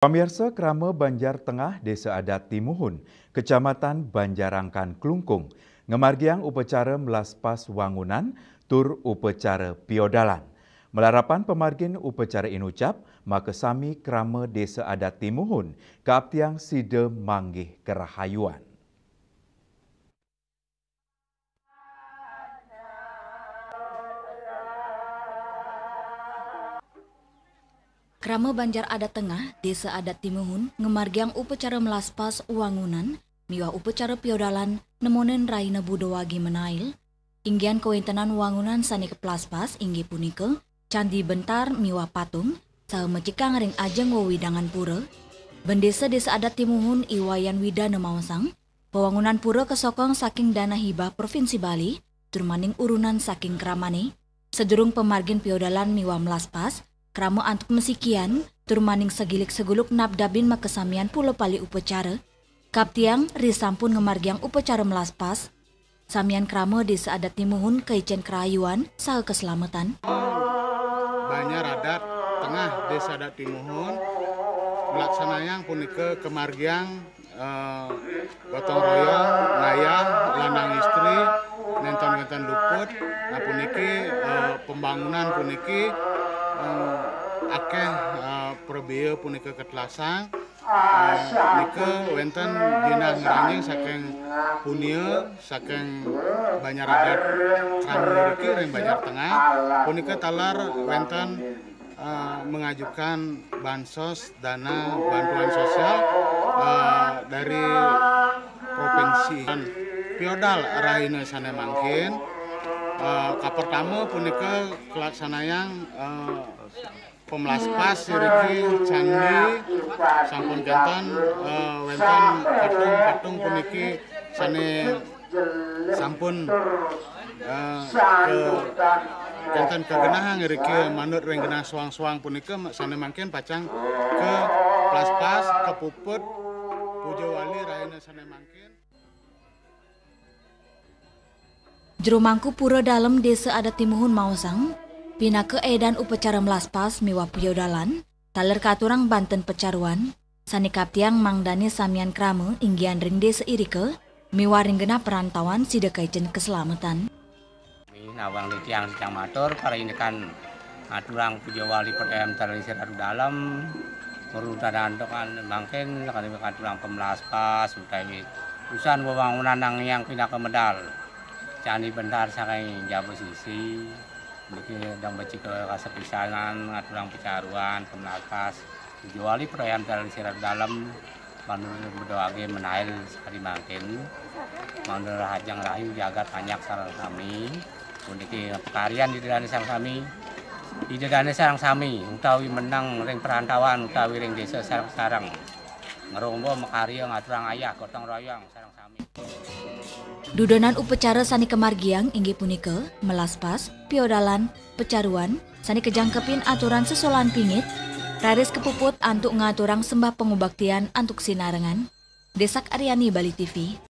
Pamirsa Krama Banjar Tengah Desa Adat Timuhun, Kecamatan Banjarangkan Klungkung, ngemargiang upacara melaspas wangunan tur upacara piodalan. Melarapan pemargin upacara inucap, maka sami Krama Desa Adat Timuhun, kaaptiang sida manggih kerahayuan. Krama Banjar Adat Tengah, Desa Adat Timuhun, ngemargiang upacara melaspas wangunan, miwah upacara piodalan, nemonen raina budowagi menail, inggian kewentanan wangunan sani keplaspas, inggi punika, candi bentar miwah patung, saha mecikang ring ajeng wewidangan pura, bendesa Desa Adat Timuhun iwayan widana mawasang, pewangunan pura kesokong saking dana hibah Provinsi Bali, turmaning urunan saking kramane, sedurung pemargin piodalan miwah melaspas, krama antuk mesikian, turmaning segilik seguluk nabdabin makesamian pulau pali upacara, kaptiang risampun ngemargiang upacara melaspas, samian krama Desa Adat Timuhun keicen kerayuan saha keselamatan. Banjar Adat Tengah Desa Adat Timuhun melaksanayang punika kemargiang gotong royong ngayah lanang istri nenten-nenten luput nah puniki pembangunan puniki akeh perbeu punika ketelasan nika wenten dina ngeranjing saking punia saking Banjar Adat Krama riki ring Banjar Tengah punika talar wenten mengajukan bansos dana bantuan sosial dari provinsi piodal raina sana mangkin kapertama punika kelaksanayang pemelaspas riki candi sampun kenten wenten patung puniki sane sampun kenten kegenahang riki manut ring genah suang-suang punika sane mangkin pacang ke plaspas ke puput puja wali raina sane mangkin. Jerumangku pura dalam Desa Adat Timuhun Mawasang, pina keedan upacara melaspas miwah piodalan, taler katurang Banten Pecaruan, sani kaptiang mangdani samian krama inggian ring desa irike, miwah ring genah perantauan sida kaicen keselamatan. Nawang litiang sedang matur, para ini kan aturang puja wali PDM terlisir adu dalam, merudah dandokan mangkin, kami katurang pemelaspas, utawi usahan pembangunan yang pindah ke medal. Candi bentar saking Jawa sisi, niki dang beci ke kasepisanan, ngaturang pecaruan, pemelaspas, juali perayaan terlisir dalam, manur berdoa menail sekali mangkin, manur hajang rahayu jagat banyak sarang kami, niki pekarian di dana sarang kami, di dana sarang kami, utawi menang ring perantauan, utawi ring desa sarang-sarang, ngerombo mekaria ngaturang ayah gotong royong sarang kami. Dudonan upacara sani kemargiang inggi punika, melaspas, piodalan, pecaruan, sani kejangkepin aturan sesolan pingit, raris kepuput antuk ngaturang sembah pengubaktian antuk sinarengan, Desak Aryani Bali TV.